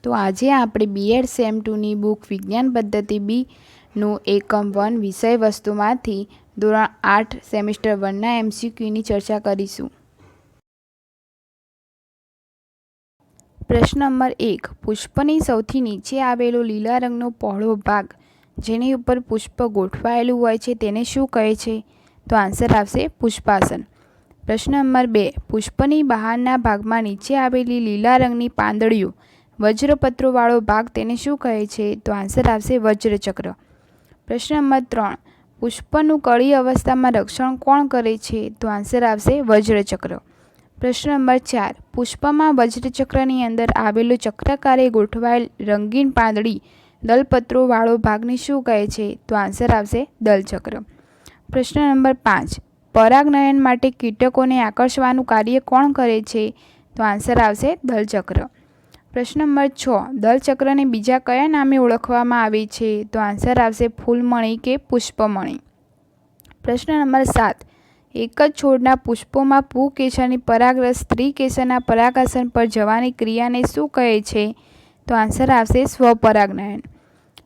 તો આજે આપણે બીએડ સેમ 2ની બુક વિજ્ઞાન પદ્ધતિ બીનું એકમ 1 વિષય વસ્તુમાંથી ધોરણ 8 સેમિસ્ટર 1ના MCQની ચર્ચા કરીશું. પ્રશ્ન નંબર 1. પુષ્પની સૌથી નીચે આવેલો લીલા રંગનો પહોળો ભાગ જેની ઉપર પુષ્પ ગોઠવાયેલું હોય છે તેને શું કહે છે? તો આન્સર આવશે પુષ્પાસન. પ્રશ્ન નંબર 2. પુષ્પની બહારના ભાગમાં નીચે આવેલી લીલા રંગની પાંદડીઓ વજ્રપત્રોવાળો ભાગ તેને શું કહે છે? તો આન્સર આવશે વજ્રચક્ર. પ્રશ્ન નંબર 3. પુષ્પનું કળી અવસ્થામાં રક્ષણ કોણ કરે છે? તો આન્સર આવશે વજ્રચક્ર. પ્રશ્ન નંબર 4. પુષ્પમાં વજ્રચક્રની અંદર આવેલો ચક્રાકારે ગોઠવાયેલ રંગીન પાંદડી દલપત્રોવાળો ભાગને શું કહે છે? તો આન્સર આવશે દલચક્ર. પ્રશ્ન નંબર 5. પરાગનયન માટે કીટકોને આકર્ષવાનું કાર્ય કોણ કરે છે? તો આન્સર આવશે દલચક્ર. પ્રશ્ન નંબર 6. દલચક્રને બીજા કયા નામે ઓળખવામાં આવે છે? તો આન્સર આવશે ફૂલમણી કે પુષ્પમણી. પ્રશ્ન નંબર 7. એક જ છોડના પુષ્પોમાં પુંકેસરની પરાગરસ સ્ત્રી કેસરના પરાગાસન પર જવાની ક્રિયાને શું કહે છે? તો આન્સર આવશે સ્વપરાગનયન.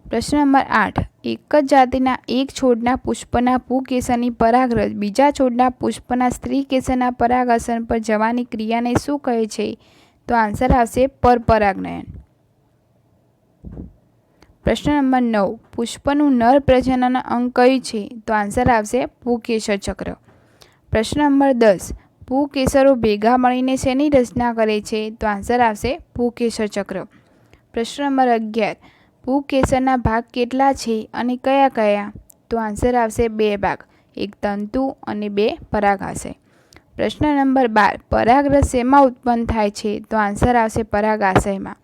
પ્રશ્ન નંબર 8. એક જ જાતિના એક છોડના પુષ્પના પુંકેસરની પરાગરસ બીજા છોડના પુષ્પના સ્ત્રી કેસરના પરાગાસન પર જવાની ક્રિયાને શું કહે છે? તો આન્સર આવશે પરપરાગનયન. પ્રશ્ન નંબર 9. પુષ્પનું નર પ્રજનન અંગ કયું છે? તો આન્સર આવશે પુંકેસર ચક્ર. પ્રશ્ન નંબર 10. પુંકેસરો ભેગા મળીને શેની રચના કરે છે? તો આન્સર આવશે પુંકેસર ચક્ર. પ્રશ્ન નંબર 11. પુંકેસરના ભાગ કેટલા છે અને કયા કયા? તો આન્સર આવશે 2 ભાગ, એક તંતુ અને 2 પરાગાશય. પ્રશ્ન નંબર 12. પરાગરસ શેમાં ઉત્પન્ન થાય છે? તો આન્સર આવશે પરાગાશયમાં.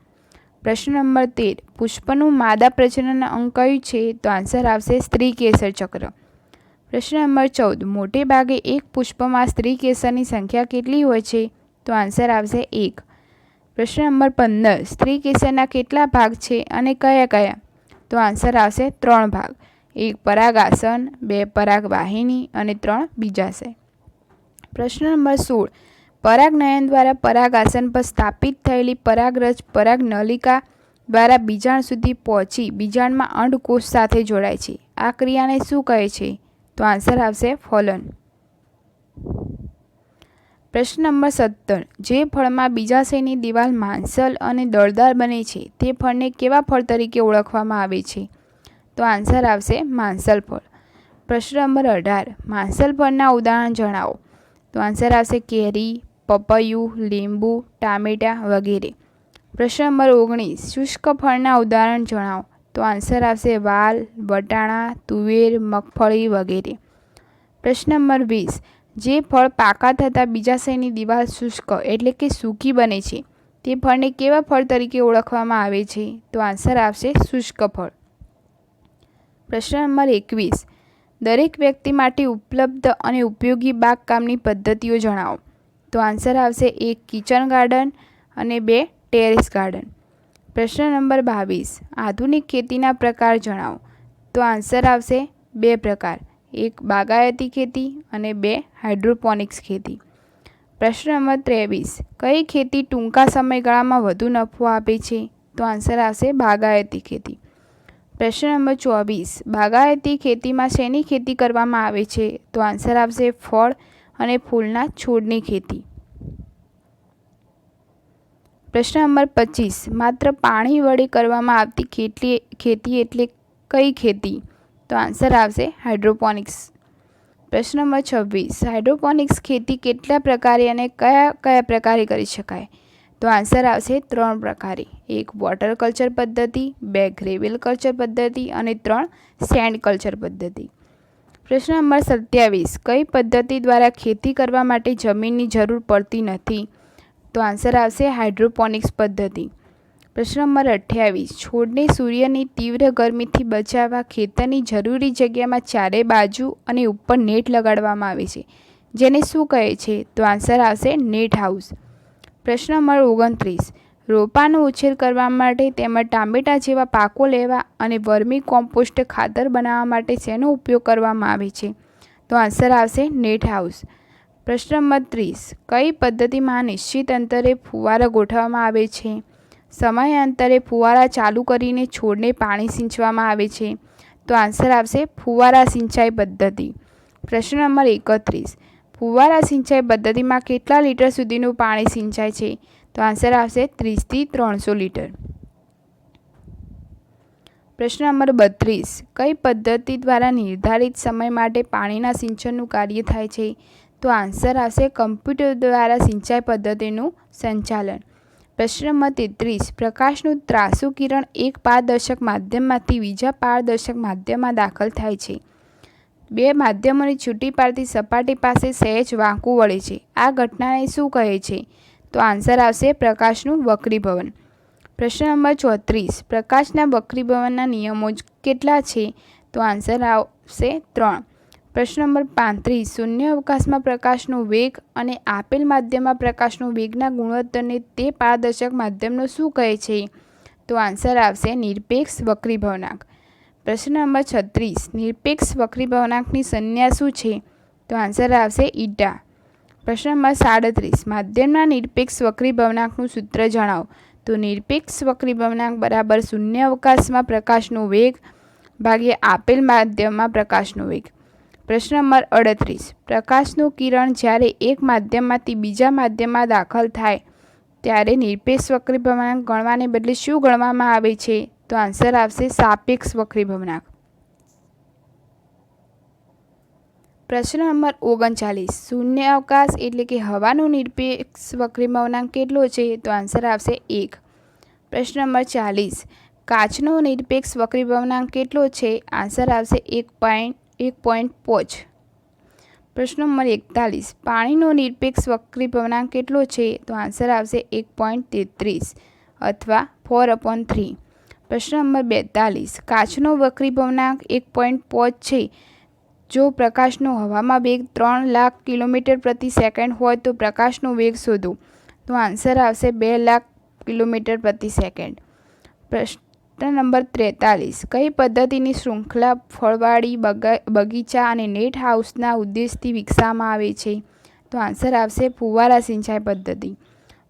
પ્રશ્ન નંબર 13. પુષ્પનું માદા પ્રજનન અંગ કયું છે? તો આન્સર આવશે સ્ત્રી કેસર ચક્ર. પ્રશ્ન નંબર 14. મોટે ભાગે એક પુષ્પમાં સ્ત્રી કેસરની સંખ્યા કેટલી હોય છે? તો આન્સર આવશે 1. પ્રશ્ન નંબર 15. સ્ત્રી કેસરના કેટલા ભાગ છે અને કયા કયા? તો આન્સર આવશે 3 ભાગ, એક પરાગાસન, 2 પરાગવાહિની અને 3 બીજાશય. પ્રશ્ન નંબર 16. પરાગનયન દ્વારા પરાગાસન પર સ્થાપિત થયેલી પરાગરજ પરાગનલિકા દ્વારા બીજાણ સુધી પહોંચી બીજાણમાં અંડકોષ સાથે જોડાય છે. આ ક્રિયાને શું કહે છે? તો આન્સર આવશે ફોલન. પ્રશ્ન નંબર 17. જે ફળમાં બીજાશયની દિવાલ માંસલ અને દળદાર બને છે તે ફળને કેવા ફળ તરીકે ઓળખવામાં આવે છે? તો આન્સર આવશે માંસલ ફળ. પ્રશ્ન નંબર 18. માંસલ ફળના ઉદાહરણ જણાવો. તો આન્સર આવશે કેરી, પપૈયું, લીંબુ, ટામેટા વગેરે. પ્રશ્ન નંબર 19. શુષ્ક ફળના ઉદાહરણ જણાવો. તો આન્સર આવશે વાલ, વટાણા, તુવેર, મગફળી વગેરે. પ્રશ્ન નંબર 20. જે ફળ પાકા થતાં બીજાશયની દિવાલ શુષ્ક એટલે કે સૂકી બને છે તે ફળને કેવા ફળ તરીકે ઓળખવામાં આવે છે? તો આન્સર આવશે શુષ્ક ફળ. પ્રશ્ન નંબર 21. દરેક વ્યક્તિ માટે ઉપલબ્ધ અને ઉપયોગી બાગકામની પદ્ધતિઓ જણાવો. તો આન્સર આવશે 1 કિચન ગાર્ડન અને 2 ટેરેસ ગાર્ડન. પ્રશ્ન નંબર 22. આધુનિક ખેતીના પ્રકાર જણાવો. તો આન્સર આવશે 2 પ્રકાર, 1 બાગાયતી ખેતી અને 2 હાઇડ્રોપોનિક્સ ખેતી. પ્રશ્ન નંબર 23. કઈ ખેતી ટૂંકા સમયગાળામાં વધુ નફો આપે છે? તો આન્સર આવશે બાગાયતી ખેતી. પ્રશ્ન નંબર 24. બાગાયતી ખેતીમાં શેની ખેતી કરવામાં આવે છે? તો આન્સર આવશે ફળ અને ફૂલના છોડની ખેતી. પ્રશ્ન નંબર 25. માત્ર પાણી વડે કરવામાં આવતી ખેતી એટલે કઈ ખેતી? તો આન્સર આવશે હાઇડ્રોપોનિક્સ. પ્રશ્ન નંબર 26. હાઇડ્રોપોનિક્સ ખેતી કેટલા પ્રકારે અને કયા કયા પ્રકારે કરી શકાય? તો આન્સર આવશે 3 પ્રકારે, 1 વોટર કલ્ચર પદ્ધતિ, 2 ગ્રેવેલ કલ્ચર પદ્ધતિ અને 3 સેન્ડ કલ્ચર પદ્ધતિ. પ્રશ્ન નંબર 27. કઈ પદ્ધતિ દ્વારા ખેતી કરવા માટે જમીનની જરૂર પડતી નથી? તો આન્સર આવશે હાઇડ્રોપોનિક્સ પદ્ધતિ. પ્રશ્ન નંબર 28. છોડને સૂર્યની તીવ્ર ગરમીથી બચાવવા ખેતરની જરૂરી જગ્યામાં ચારે બાજુ અને ઉપર નેટ લગાડવામાં આવે છે જેને શું કહે છે? તો આન્સર આવશે નેટ હાઉસ. પ્રશ્ન નંબર 29. રોપાનો ઉછેર કરવા માટે તેમજ ટામેટા જેવા પાકો લેવા અને વર્મી કોમ્પોસ્ટ ખાતર બનાવવા માટે શેનો ઉપયોગ કરવામાં આવે છે? તો આન્સર આવશે નેટ હાઉસ. પ્રશ્ન નંબર 30. કઈ પદ્ધતિમાં નિશ્ચિત અંતરે ફુવારો ગોઠવવામાં આવે છે? સમયાંતરે ફુવારા ચાલુ કરીને છોડને પાણી સિંચવામાં આવે છે? તો આન્સર આવશે ફુવારા સિંચાઈ પદ્ધતિ. પ્રશ્ન નંબર 31. ફુવારા સિંચાઈ પદ્ધતિમાં કેટલા લીટર સુધીનું પાણી સિંચાય છે? તો આન્સર આવશે 30 થી 300 લીટર. પ્રશ્ન નંબર 32. કઈ પદ્ધતિ દ્વારા નિર્ધારિત સમય માટે પાણીના સિંચનનું કાર્ય થાય છે? તો આન્સર આવશે કમ્પ્યુટર દ્વારા સિંચાઈ પદ્ધતિનું સંચાલન. પ્રશ્ન નંબર 33. પ્રકાશનું ત્રાંસુ કિરણ એક પારદર્શક માધ્યમમાંથી બીજા પારદર્શક માધ્યમમાં દાખલ થાય છે. બે માધ્યમોની છૂટી પાડતી સપાટી પાસે સહેજ વાંકું વળે છે. આ ઘટનાને શું કહે છે? તો આન્સર આવશે પ્રકાશનું વક્રીભવન. પ્રશ્ન નંબર 34. પ્રકાશના વક્રીભવનના નિયમો કેટલા છે? તો આન્સર આવશે 3. પ્રશ્ન નંબર 35. શૂન્ય અવકાશમાં પ્રકાશનો વેગ અને આપેલ માધ્યમમાં પ્રકાશનો વેગના ગુણોત્તરને તે પારદર્શક માધ્યમનો શું કહે છે? તો આન્સર આવશે નિરપેક્ષ વક્રીભવનાંક. પ્રશ્ન નંબર 36. નિરપેક્ષ વક્રીભવનાંકની સંજ્ઞા શું છે? તો આન્સર આવશે ઈટા. પ્રશ્ન નંબર 37. માધ્યમના નિરપેક્ષ વક્રીભવનાંકનું સૂત્ર જણાવો. તો નિરપેક્ષ વક્રીભવનાંક બરાબર શૂન્ય અવકાશમાં પ્રકાશનો વેગ ભાગ્યા આપેલ માધ્યમમાં પ્રકાશનો વેગ. પ્રશ્ન નંબર 38. પ્રકાશનું કિરણ જ્યારે એક માધ્યમમાંથી બીજા માધ્યમમાં દાખલ થાય ત્યારે નિરપેક્ષ વક્રીભવનાંક ગણવાને બદલે શું ગણવામાં આવે છે? તો આન્સર આવશે સાપેક્ષ વક્રીભવનાંક. પ્રશ્ન નંબર 39. શૂન્ય અવકાશ એટલે કે હવાનો નિરપેક્ષ વક્રીભવનાંક કેટલો છે? તો આન્સર આવશે 1. પ્રશ્ન નંબર 40. કાચનો નિરપેક્ષ વક્રીભવનાંક કેટલો છે? આન્સર આવશે 1.5. પ્રશ્ન નંબર 41. પાણીનો નિરપેક્ષ વક્રીભવનાંક કેટલો છે? તો આન્સર આવશે 1.33 અથવા 4/3. પ્રશ્ન નંબર 42. કાચનો વક્રીભવનાંક 1.5 છે. જો પ્રકાશનો હવામાં વેગ 3 લાખ કિલોમીટર પ્રતિ સેકન્ડ હોય તો પ્રકાશનો વેગ શોધો. તો આન્સર આવશે 2 લાખ કિલોમીટર પ્રતિ સેકન્ડ. પ્રશ્ન નંબર 43. કઈ પદ્ધતિની શૃંખલા ફળવાળી બગીચા અને નેટ હાઉસના ઉદ્દેશથી વિકસાવવામાં આવે છે? તો આન્સર આવશે ફુવારા સિંચાઈ પદ્ધતિ.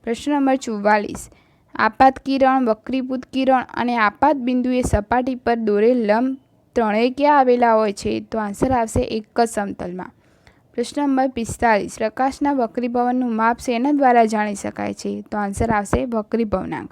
પ્રશ્ન નંબર 44. આપાત કિરણ, વક્રીભૂત કિરણ અને આપાત બિંદુએ સપાટી પર દોરેલ લંબ ત્રણેય ક્યાં આવેલા હોય છે? તો આન્સર આવશે એક જ સમતલમાં. પ્રશ્ન નંબર 45. પ્રકાશના વક્રીભવનનું માપ શેના દ્વારા જાણી શકાય છે? તો આન્સર આવશે વક્રીભવનાંક.